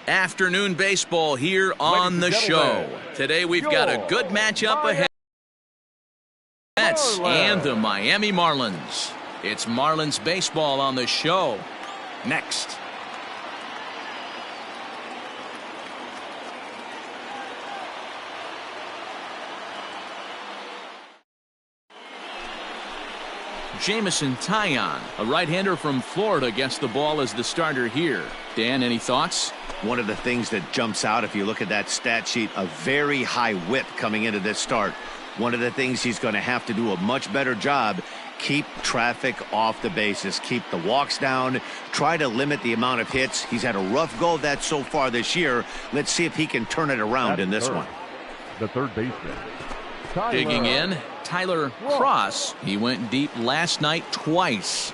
Afternoon baseball here on the show. Today we've got a good matchup ahead. Mets and the Miami Marlins. It's Marlins baseball on the show. Next. Jamison Taillon, a right-hander from Florida, gets the ball as the starter here. Dan, any thoughts? One of the things that jumps out if you look at that stat sheet, a very high whip coming into this start. One of the things he's going to have to do a much better job, keep traffic off the bases, keep the walks down, try to limit the amount of hits. He's had a rough go of that so far this year. Let's see if he can turn it around in this one. The third baseman. Digging in, Tyler Cross. He went deep last night twice.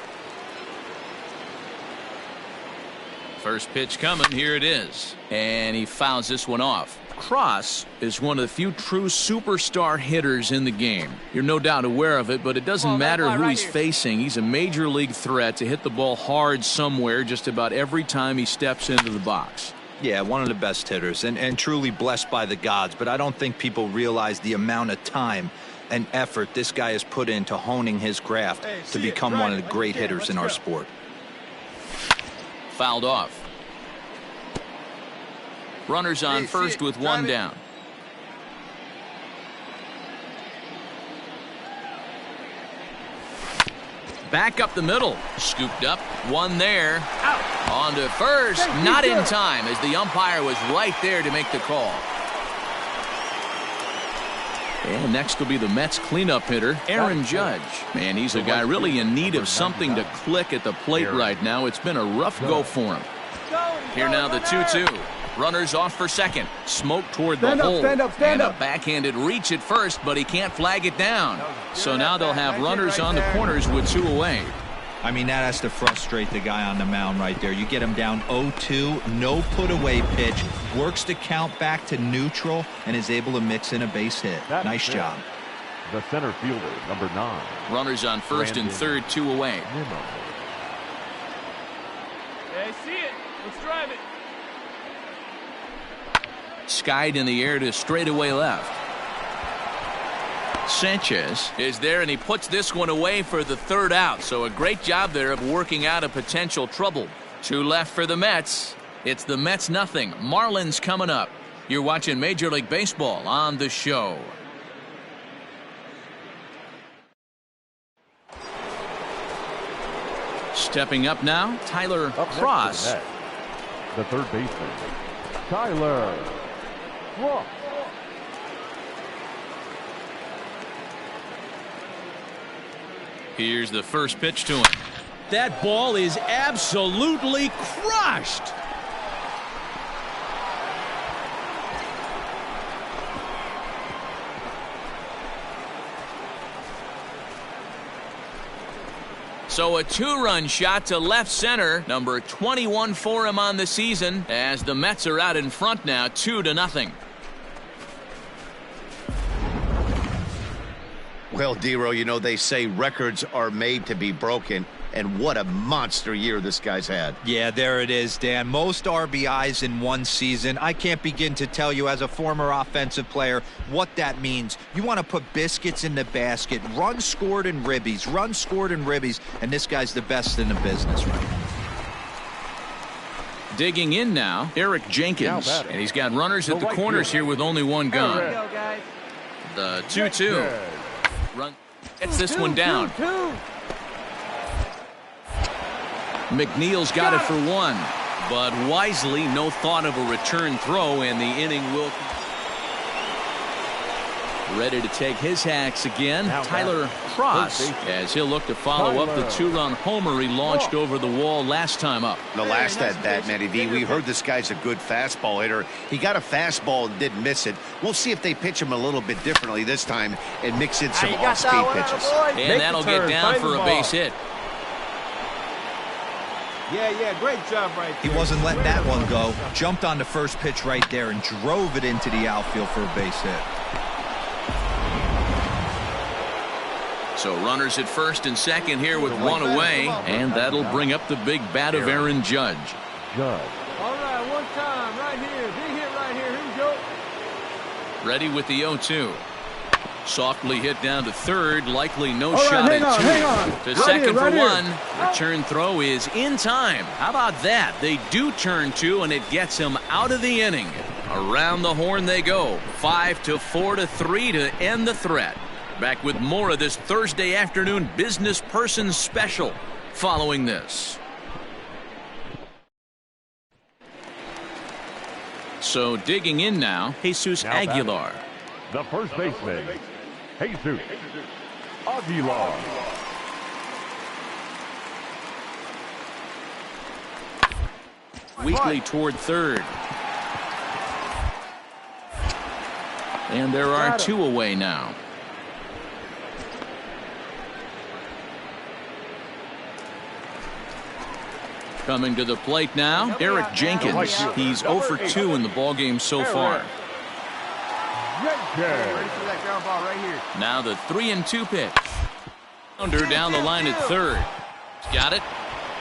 First pitch coming, here it is. And he fouls this one off. Cross is one of the few true superstar hitters in the game. You're no doubt aware of it, but it doesn't matter who he's facing. He's a major league threat to hit the ball hard somewhere just about every time he steps into the box. Yeah, one of the best hitters and truly blessed by the gods, but I don't think people realize the amount of time and effort this guy has put into honing his craft to become one of the great hitters in our sport. Fouled off. Runners on first with one down. Back up the middle. Scooped up. One there. Out. On to first. Not in time as the umpire was right there to make the call. And next will be the Mets cleanup hitter, Aaron Judge. Man, he's a guy really in need of something to click at the plate right now. It's been a rough go for him. Here now the 2-2. Runners off for second. Smoke toward the hole. And a backhanded reach at first, but he can't flag it down. So now they'll have runners on the corners with two away. I mean, that has to frustrate the guy on the mound right there. You get him down 0-2, no put-away pitch, works the count back to neutral, and is able to mix in a base hit. Nice job. The center fielder, number 9. Runners on first and third, two away. I see it. Let's drive it. Skied in the air to straightaway left. Sanchez is there, and he puts this one away for the third out. So a great job there of working out a potential trouble. Two left for the Mets. It's the Mets nothing. Marlins coming up. You're watching Major League Baseball on the show. Stepping up now, Tyler Cross. The third baseman, Tyler Cross. Here's the first pitch to him. That ball is absolutely crushed. So a two-run shot to left center, number 21 for him on the season, as the Mets are out in front now, 2-0. Well, Dero, you know, they say records are made to be broken, and what a monster year this guy's had. Yeah, there it is, Dan. Most RBIs in one season. I can't begin to tell you as a former offensive player what that means. You want to put biscuits in the basket, runs scored in ribbies, and this guy's the best in the business right now. Digging in now, Eric Jenkins, and he's got runners at the corners here with only one gone. The 2-2. Run gets this one down. McNeil's got it for one, but wisely no thought of a return throw, and the inning will ready to take his hacks again. Tyler Cross, as he'll look to follow up the two-run homer he launched over the wall last time up. The last at bat, Matty V, we heard this guy's a good fastball hitter. He got a fastball and didn't miss it. We'll see if they pitch him a little bit differently this time and mix in some off-speed pitches. And that'll get down for a base hit. Yeah, great job right there. He wasn't letting that one go. Jumped on the first pitch right there and drove it into the outfield for a base hit. So runners at first and second here with one away, and that'll bring up the big bat of Aaron Judge. All right, one time. right here. Big hit right here. Here we go. Ready with the 0-2. Softly hit down to third. Likely no shot at two. Hang on. To Right second here, for right one. here. Return throw is in time. How about that? They do turn two, and it gets him out of the inning. Around the horn they go. 5-4-3 to end the threat. Back with more of this Thursday afternoon business person special following this. So digging in now, Jesus Aguilar. The first baseman, Jesus Aguilar. Weakly toward third. And there are two away now. Coming to the plate now, Eric Jenkins. He's 0 for 2 in the ballgame so far. Now the 3-2 pitch. Under down the line at third. Got it.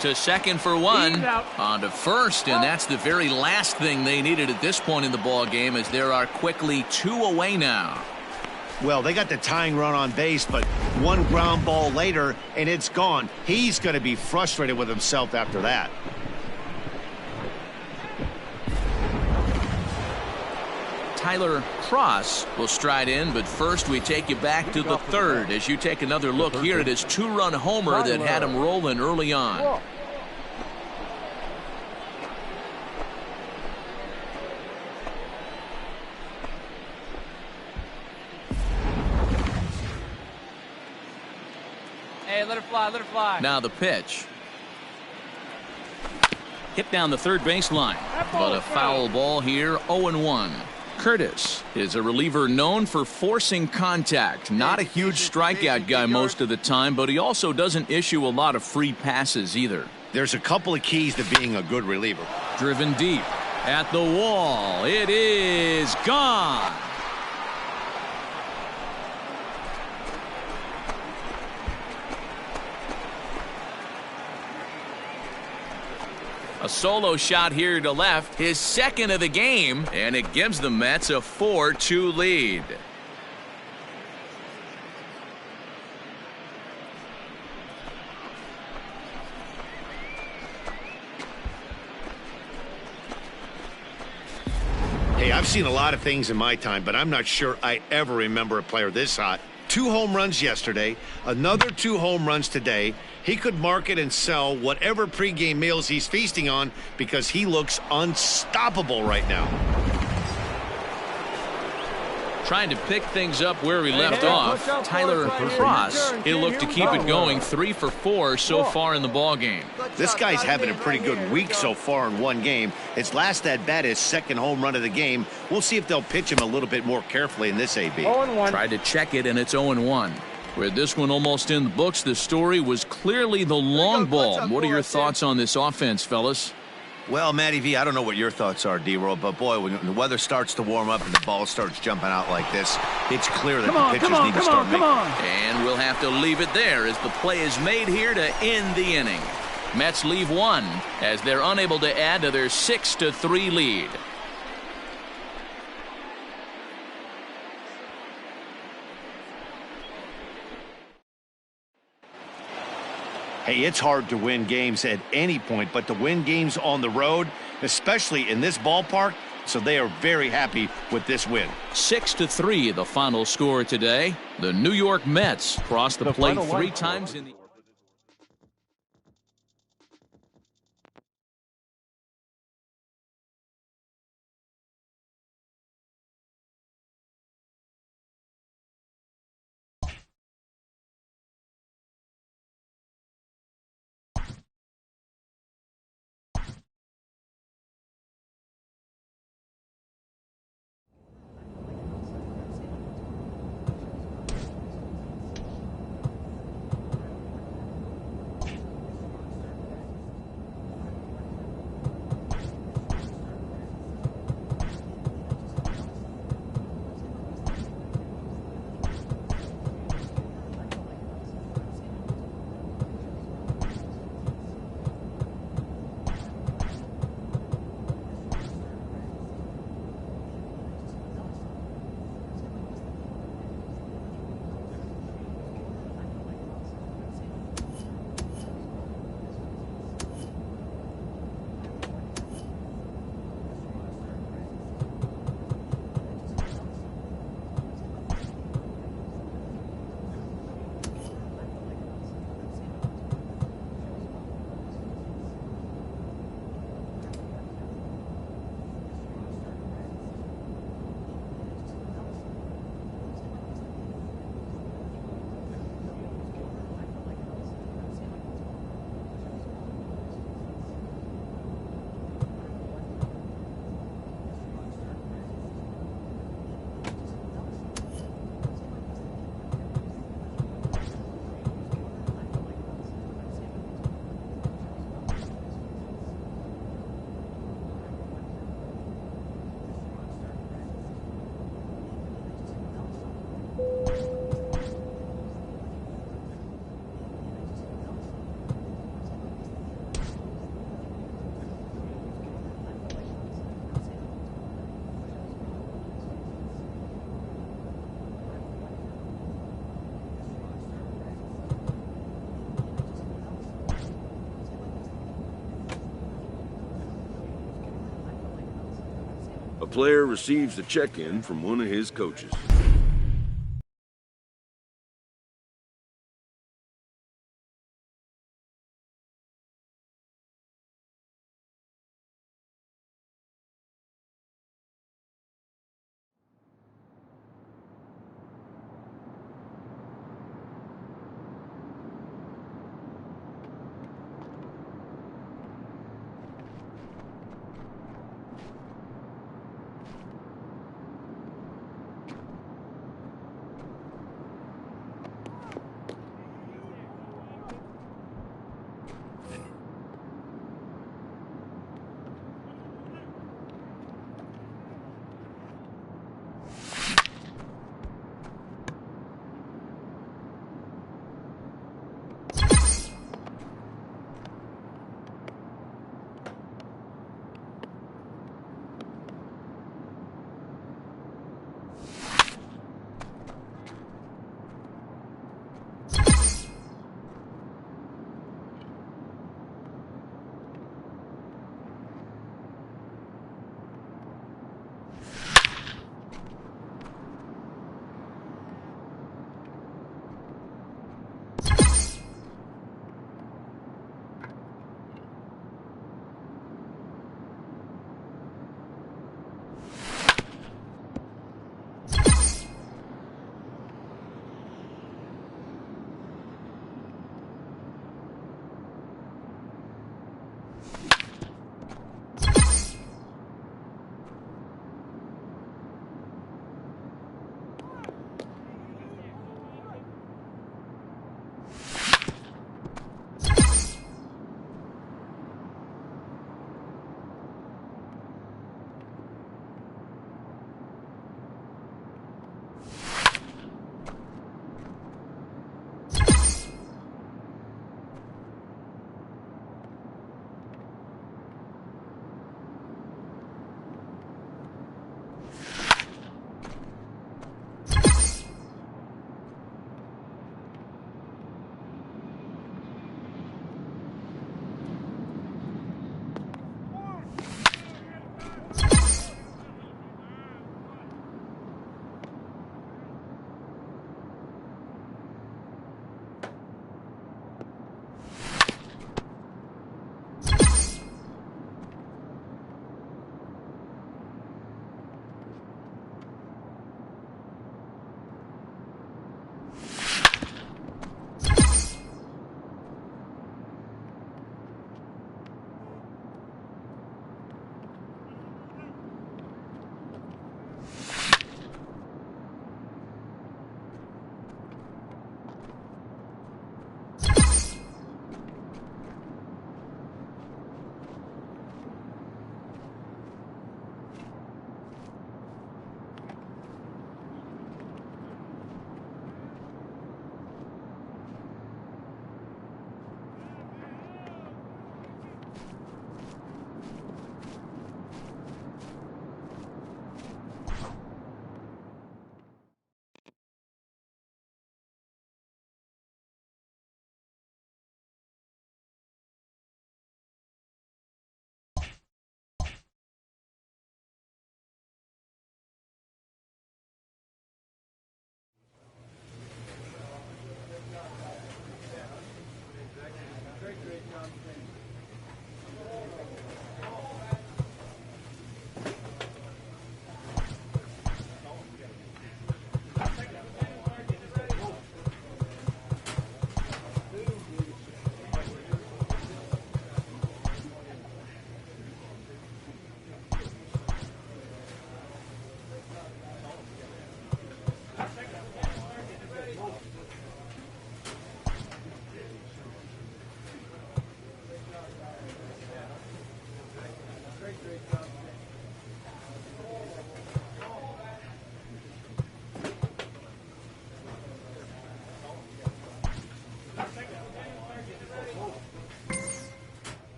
To second for one. On to first, and that's the very last thing they needed at this point in the ball game, as there are quickly two away now. Well, they got the tying run on base, but one ground ball later, and it's gone. He's going to be frustrated with himself after that. Tyler Cross will stride in, but first we take you back to the third as you take another look here at his two-run homer that had him rolling early on. Hey, let her fly, let her fly. Now the pitch. Hit down the third baseline, but a foul ball here, 0-1. Curtis is a reliever known for forcing contact. Not a huge strikeout guy most of the time, but he also doesn't issue a lot of free passes either. There's a couple of keys to being a good reliever. Driven deep at the wall. It is gone. A solo shot here to left, his second of the game, and it gives the Mets a 4-2 lead. Hey, I've seen a lot of things in my time, but I'm not sure I ever remember a player this hot. 2 home runs yesterday, another 2 home runs today. He could market and sell whatever pregame meals he's feasting on because he looks unstoppable right now. Trying to pick things up where we left off. Tyler Cross, he'll look to keep it going. 3 for 4 so far in the ball game. This guy's having a pretty good week so far in one game. His last at bat, his second home run of the game. We'll see if they'll pitch him a little bit more carefully in this AB. Tried to check it, and it's 0-1. With this one almost in the books, the story was clearly the long ball. What are your thoughts on this offense, fellas? Well, Matty V, I don't know what your thoughts are, D-Roll, but boy, when the weather starts to warm up and the ball starts jumping out like this, it's clear that the pitchers need to start making. And we'll have to leave it there as the play is made here to end the inning. Mets leave one as they're unable to add to their 6-3 lead. Hey, it's hard to win games at any point, but to win games on the road, especially in this ballpark, so they are very happy with this win. 6-3, the final score today. The New York Mets crossed the plate 3 times in the player receives a check-in from one of his coaches.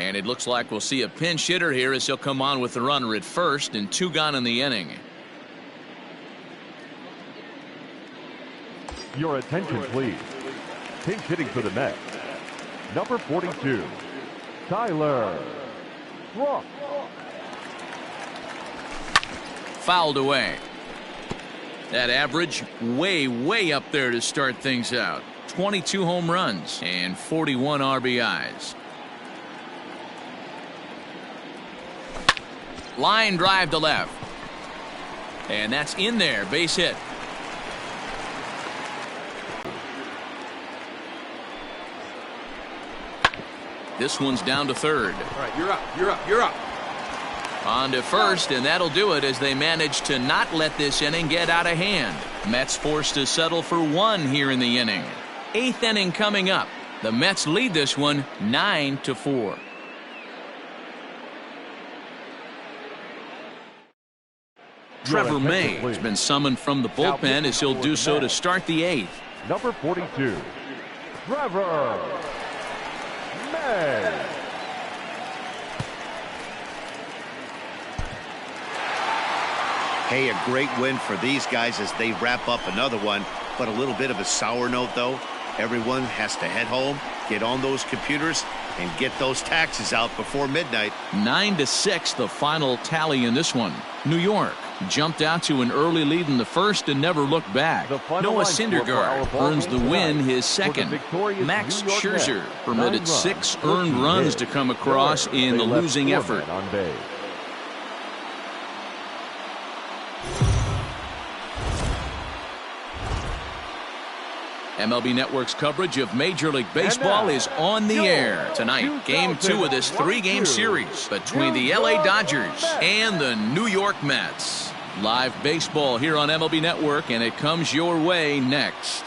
And it looks like we'll see a pinch hitter here as he'll come on with the runner at first, and 2 gone in the inning. Your attention, please. Pinch hitting for the Mets. Number 42, Tyler Rock. Fouled away. That average way up there to start things out. 22 home runs and 41 RBIs. Line drive to left. And that's in there. Base hit. This one's down to third. All right, you're up. On to first, and that'll do it as they manage to not let this inning get out of hand. Mets forced to settle for 1 here in the inning. 8th inning coming up. The Mets lead this one 9-4. Trevor May has been summoned from the bullpen as he'll do so to start the 8th. Number 42, Trevor May. Hey, a great win for these guys as they wrap up another one, but a little bit of a sour note, though. Everyone has to head home, get on those computers, and get those taxes out before midnight. 9-6, the final tally in this one. New York jumped out to an early lead in the first and never looked back. Noah Syndergaard earns the win, his second. Max Scherzer permitted 6 earned runs to come across in the losing effort. MLB Network's coverage of Major League Baseball is on the air tonight. Game 2 of this 3-game series between the LA Dodgers and the New York Mets. Live baseball here on MLB Network, and it comes your way next.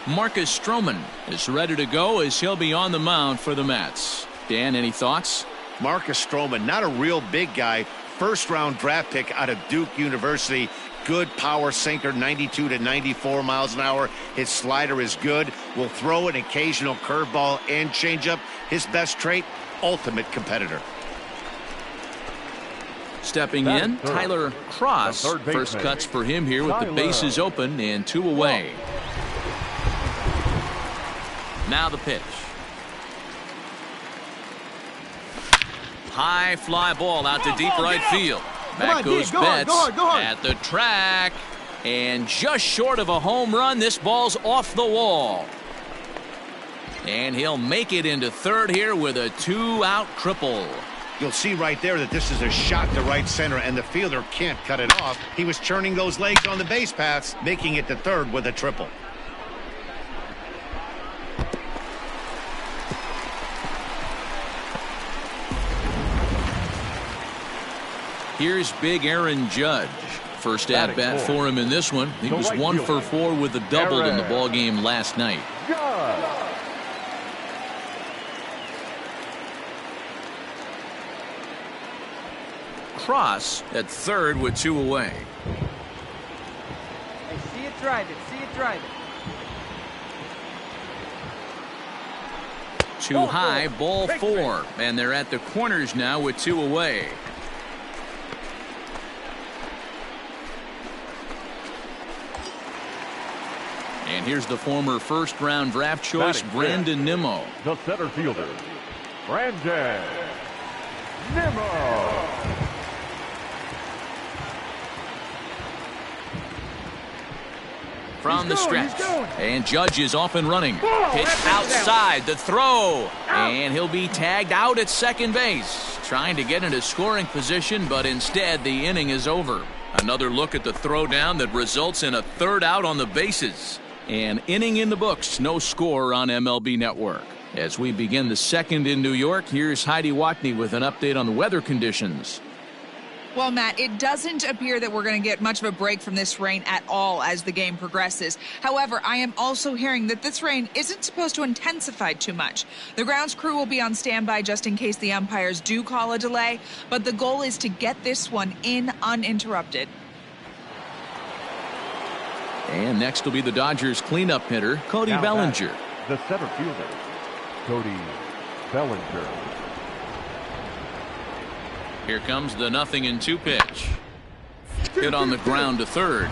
Marcus Stroman is ready to go as he'll be on the mound for the Mets. Dan, any thoughts? Marcus Stroman, not a real big guy. First-round draft pick out of Duke University. Good power sinker, 92 to 94 miles an hour. His slider is good. Will throw an occasional curveball and changeup. His best trait, ultimate competitor. Stepping in, Tyler Cross. First cuts for him here with the bases open and 2 away. Now the pitch. High fly ball out to deep right field. Back goes Betts at the track. And just short of a home run, this ball's off the wall. And he'll make it into third here with a 2-out triple. You'll see right there that this is a shot to right center, and the fielder can't cut it off. He was churning those legs on the base paths, making it to third with a triple. Here's big Aaron Judge. First at bat for him in this one. He was 1 for 4 with a double in the ball game last night. Cross at third with 2 away. Hey, see it, drive it. See it, drive it. Too high, ball 4. And they're at the corners now with 2 away. And here's the former first-round draft choice, Brandon Nimmo. The center fielder, Brandon Nimmo. From the stretch. And Judge is off and running. Pitch outside, the throw. And he'll be tagged out at second base. Trying to get into scoring position, but instead the inning is over. Another look at the throw down that results in a 3rd out on the bases. An inning in the books, no score on MLB Network. As we begin the 2nd in New York, here's Heidi Watney with an update on the weather conditions. Well, Matt, it doesn't appear that we're going to get much of a break from this rain at all as the game progresses. However, I am also hearing that this rain isn't supposed to intensify too much. The grounds crew will be on standby just in case the umpires do call a delay, but the goal is to get this one in uninterrupted. And next will be the Dodgers cleanup hitter, Cody Bellinger. The center fielder, Cody Bellinger. Here comes the 0-2 pitch. Hit on the ground to third.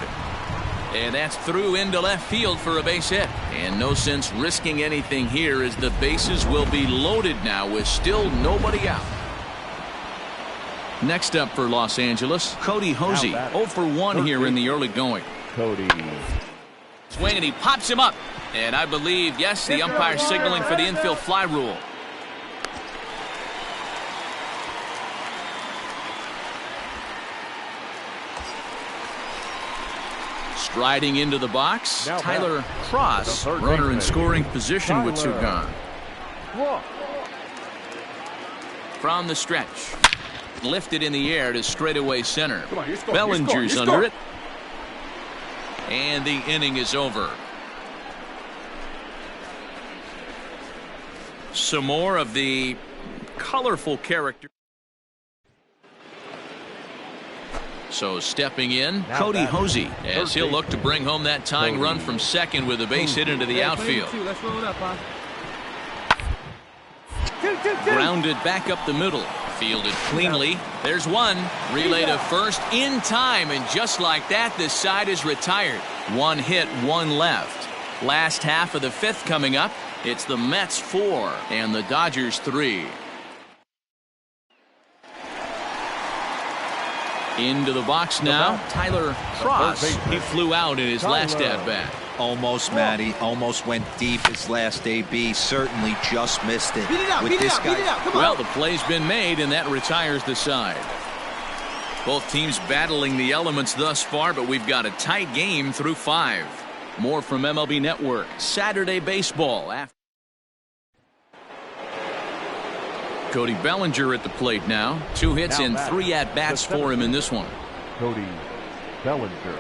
And that's through into left field for a base hit. And no sense risking anything here as the bases will be loaded now with still nobody out. Next up for Los Angeles, Cody Hosey. 0 for 1 here in the early going. Cody. Swing and he pops him up. And I believe, yes, the umpire signaling for the infield fly rule. Striding into the box, Tyler Cross, runner in scoring position with 2 gone. From the stretch, lifted in the air to straightaway center. Bellinger's under it. And the inning is over. Some more of the colorful character. So stepping in, Cody Hosey, as he'll look to bring home that tying run from second with a base hit into the outfield. Let's roll it up, huh? Grounded back up the middle. Fielded cleanly. There's one. Relay to first in time, and just like that, this side is retired. 1 hit, 1 left. Last half of the 5th coming up. It's the Mets 4 and the Dodgers 3. Into the box now, Tyler Cross. He flew out in his last at-bat. Almost, Matty. Almost went deep his last AB. Certainly just missed it. With this guy. Well, the play's been made, and that retires the side. Both teams battling the elements thus far, but we've got a tight game through 5. More from MLB Network. Saturday baseball. Cody Bellinger at the plate now. 2 hits and 3 at-bats for him in this one. Cody Bellinger.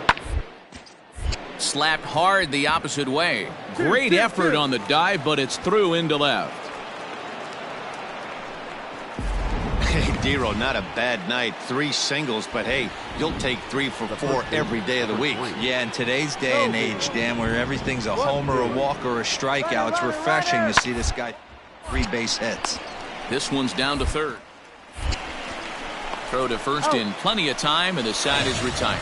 Slapped hard the opposite way. Great effort on the dive, but it's through into left. Hey, Dero, not a bad night. 3 singles, but hey, you'll take 3 for 4 every day of the week. Yeah, in today's day and age, Dan, where everything's a homer, a walk, or a strikeout, it's refreshing to see this guy 3 base hits. This one's down to third. Throw to first in plenty of time, and the side is retired.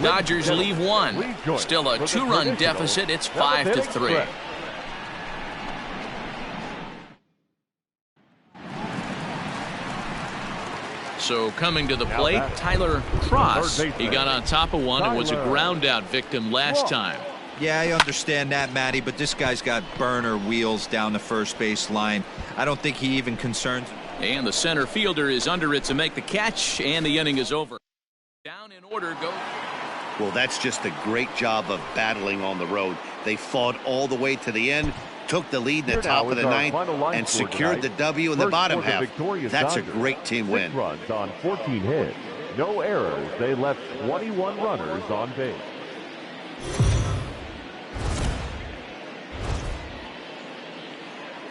Dodgers leave 1. Still a 2-run deficit. It's 5-3. So coming to the plate, Tyler Cross. He got on top of one and was a ground-out victim last time. Yeah, I understand that, Matty, but this guy's got burner wheels down the first base line. I don't think he even concerns. And the center fielder is under it to make the catch, and the inning is over. Down in order, go. Well, that's just a great job of battling on the road. They fought all the way to the end, took the lead in the top of the 9th, and secured the W in the bottom half. That's a great team win. 6 runs on 14 hits. No errors. They left 21 runners on base.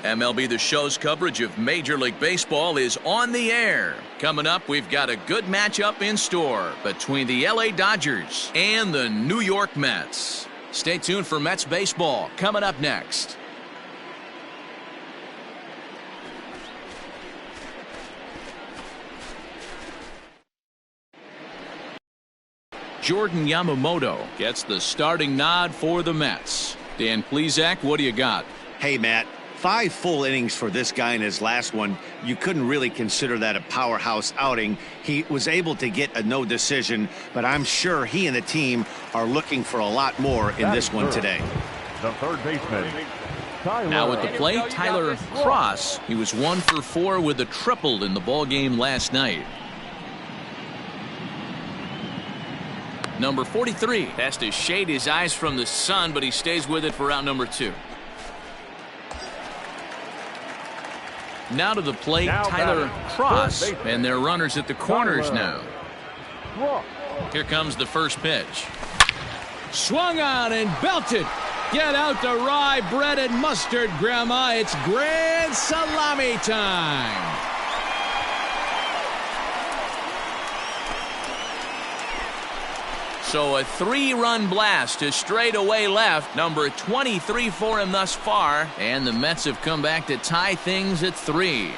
MLB The Show's coverage of Major League Baseball is on the air. Coming up, we've got a good matchup in store between the LA Dodgers and the New York Mets. Stay tuned for Mets baseball coming up next. Jordan Yamamoto gets the starting nod for the Mets. Dan Plesac, what do you got? Hey, Matt. 5 full innings for this guy in his last one. You couldn't really consider that a powerhouse outing. He was able to get a no decision, but I'm sure he and the team are looking for a lot more in this one today. The third baseman, Tyler. Now at the plate, Tyler Cross. He was 1 for 4 with a triple in the ball game last night. Number 43 has to shade his eyes from the sun, but he stays with it for out number 2. Now to the plate, Tyler Cross, and their runners at the corners now. Here comes the first pitch. Swung on and belted. Get out the rye bread and mustard, Grandma. It's grand salami time. So a 3-run blast to straightaway left, number 23 for him thus far, and the Mets have come back to tie things at 3.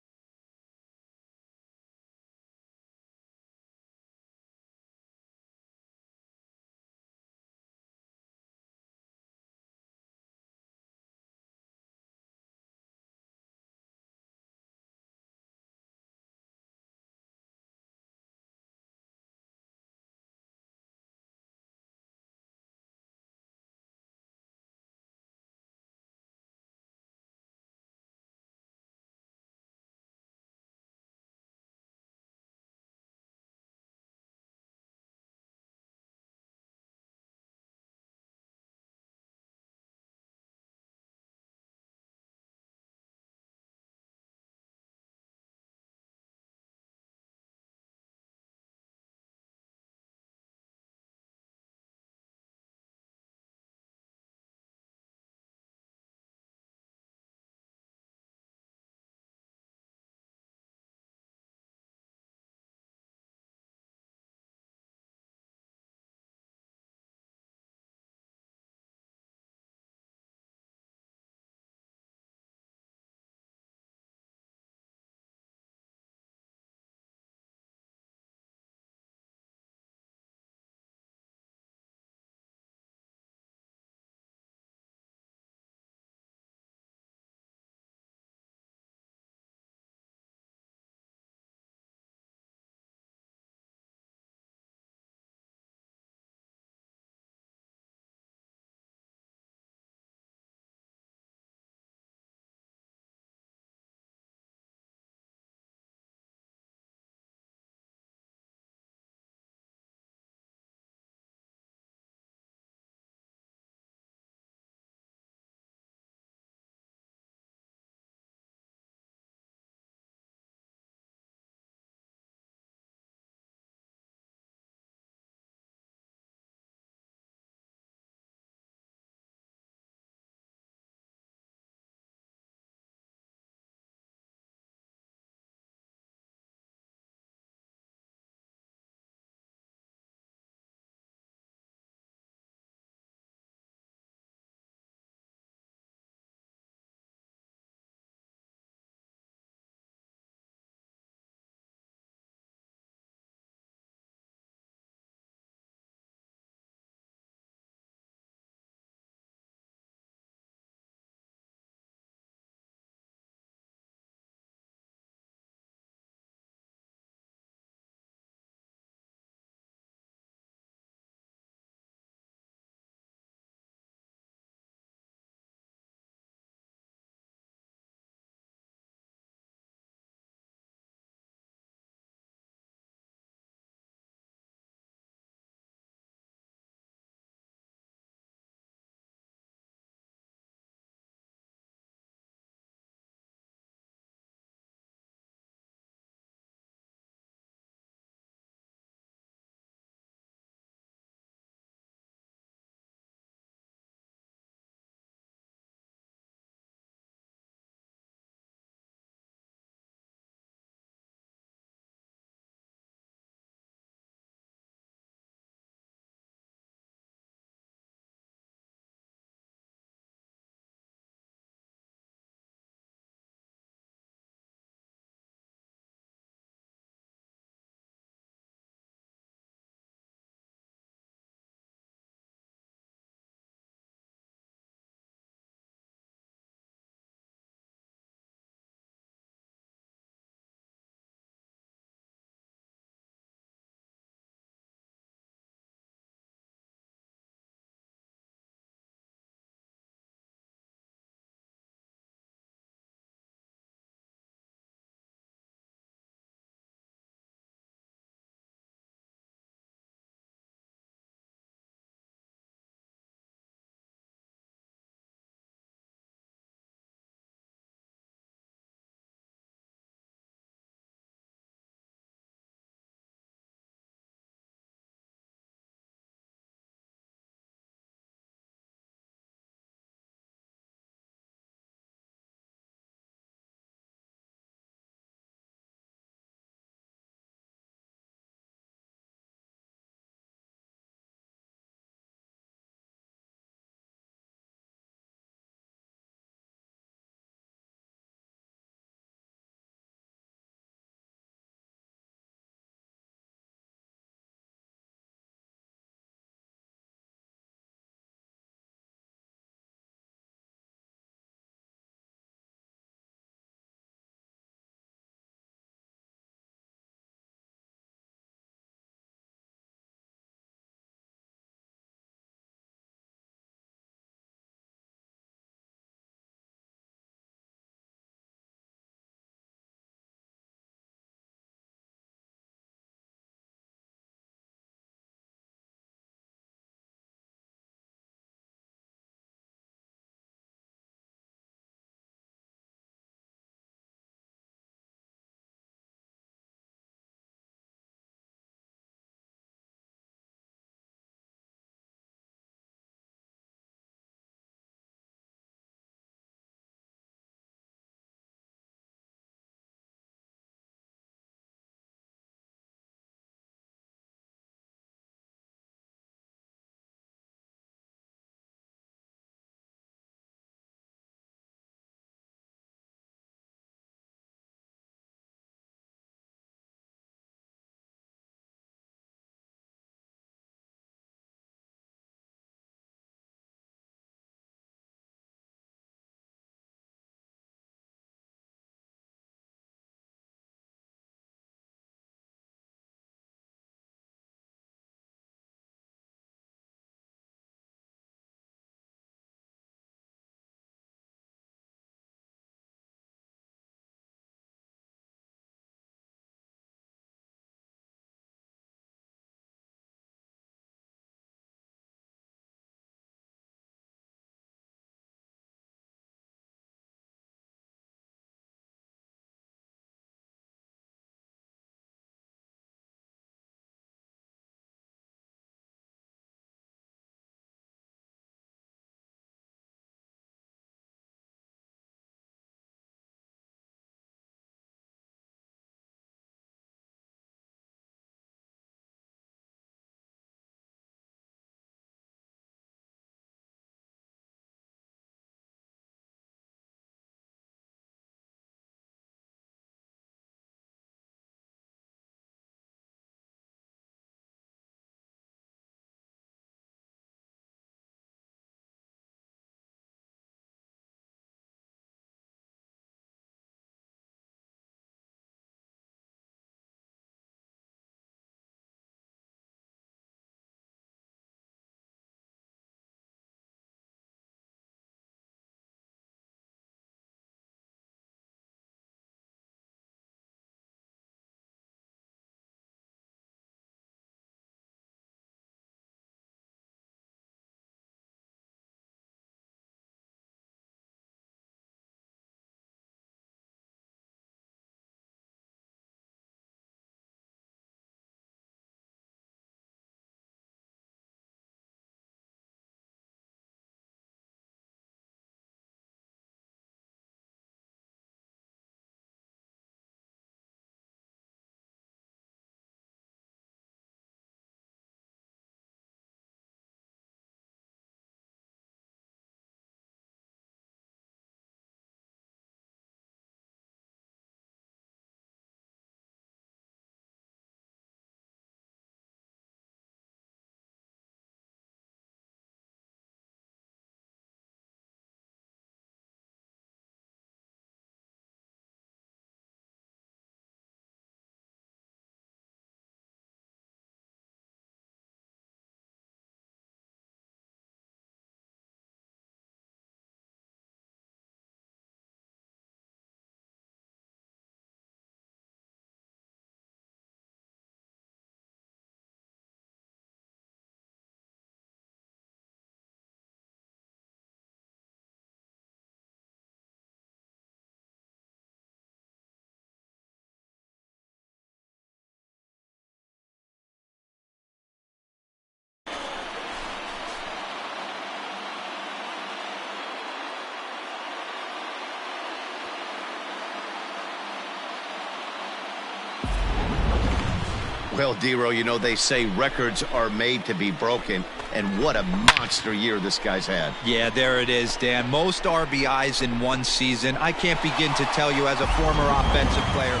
Well, Dero, you know, they say records are made to be broken, and what a monster year this guy's had. Yeah, there it is, Dan. Most RBIs in one season. I can't begin to tell you as a former offensive player.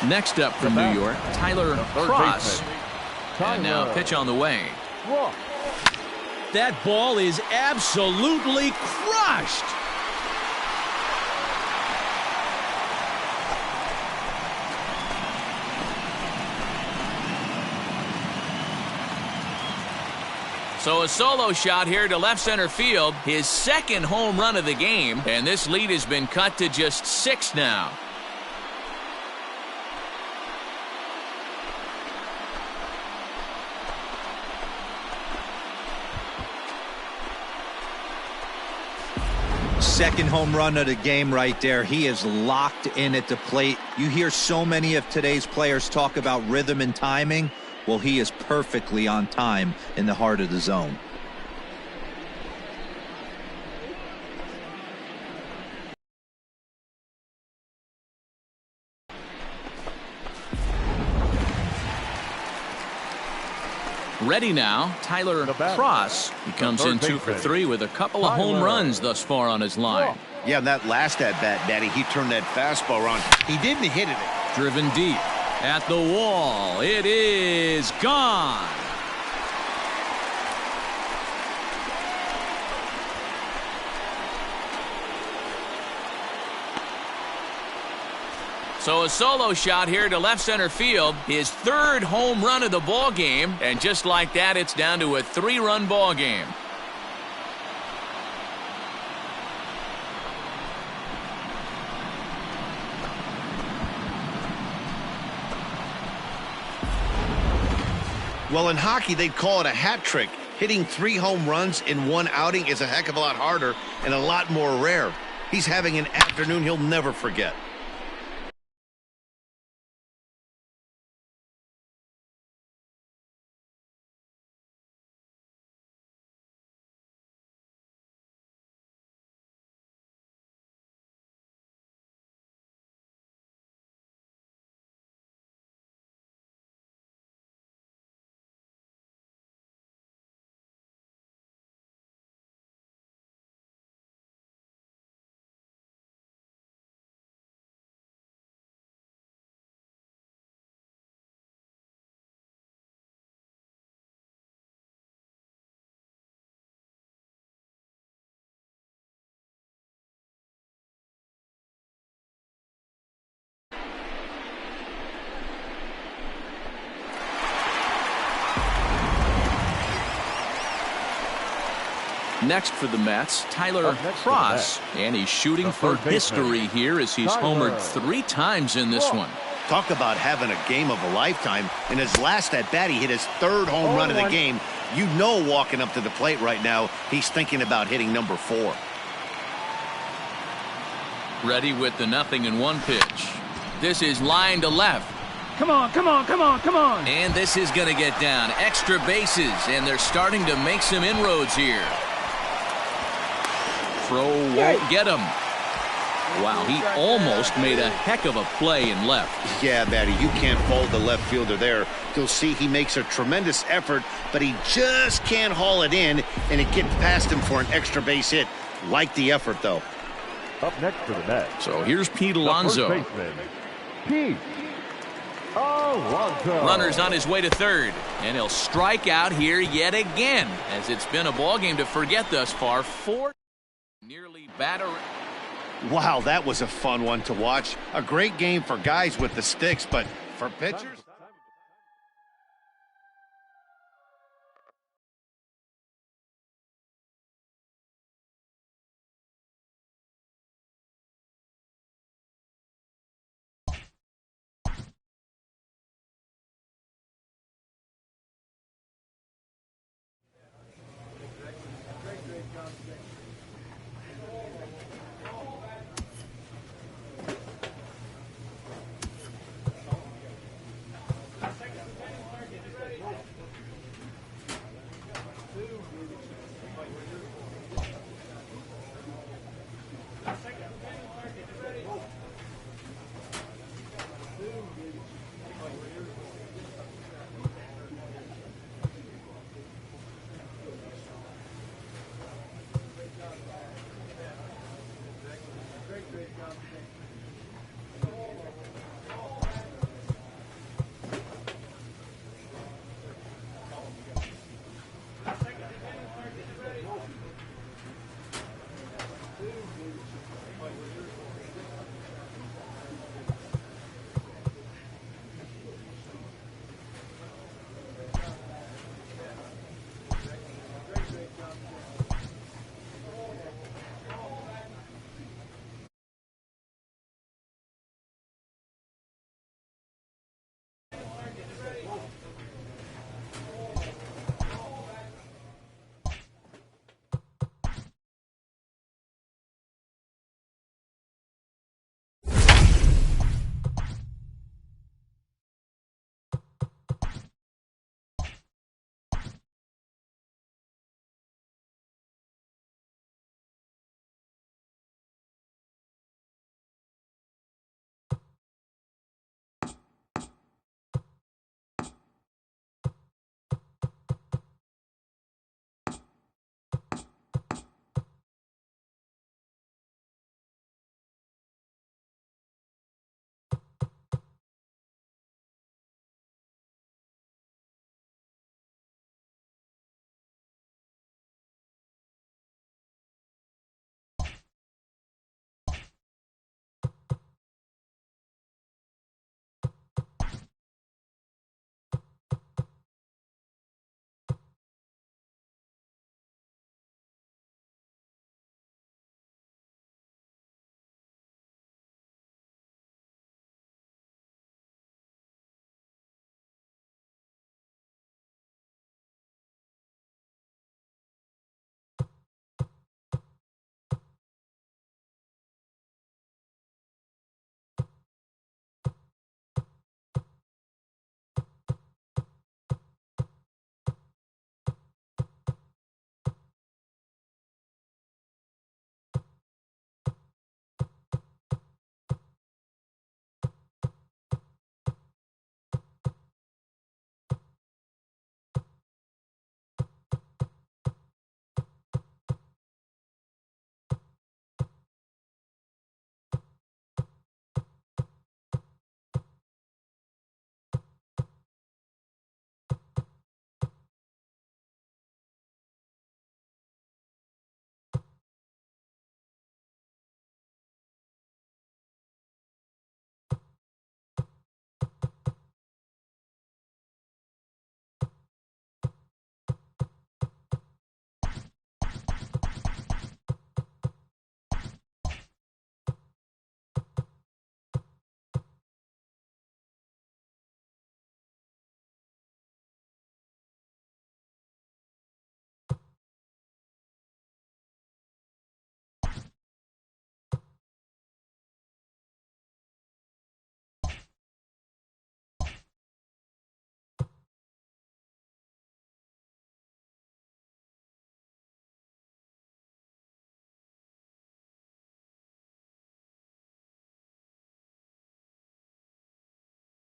Next up from New York, Tyler Cross. And now pitch on the way. That ball is absolutely crushed. So a solo shot here to left center field, his second home run of the game, and this lead has been cut to just 6 now. Second home run of the game right there. He is locked in at the plate. You hear so many of today's players talk about rhythm and timing. Well, he is perfectly on time in the heart of the zone. Ready now, Tyler Cross. He comes in 2 for 3 with a couple of home runs thus far on his line. Yeah, and that last at-bat, Daddy, he turned that fastball around. He didn't hit it. Driven deep. At the wall. It is gone. So a solo shot here to left center field. His 3rd home run of the ball game. And just like that, it's down to a 3-run ball game. Well, in hockey, they'd call it a hat trick. Hitting 3 home runs in one outing is a heck of a lot harder and a lot more rare. He's having an afternoon he'll never forget. Next for the Mets, Tyler Cross. And he's shooting for history here as he's homered 3 times in this one. Talk about having a game of a lifetime. In his last at-bat, he hit his 3rd home run of the game. You know, walking up to the plate right now, he's thinking about hitting number 4. Ready with the 0-1 pitch. This is line to left. Come on, come on, come on, come on. And this is going to get down. Extra bases, and they're starting to make some inroads here. Throw won't get him. Wow, he almost made a heck of a play in left. Yeah, Matty, you can't fault the left fielder there. You'll see he makes a tremendous effort, but he just can't haul it in, and it gets past him for an extra base hit. Like the effort, though. Up next for the Mets. So here's Pete Alonso. Pete Alonso. Runner's on his way to 3rd, and he'll strike out here yet again, as it's been a ball game to forget thus far. 4 nearly batter. Wow, that was a fun one to watch. A great game for guys with the sticks, but for pitchers.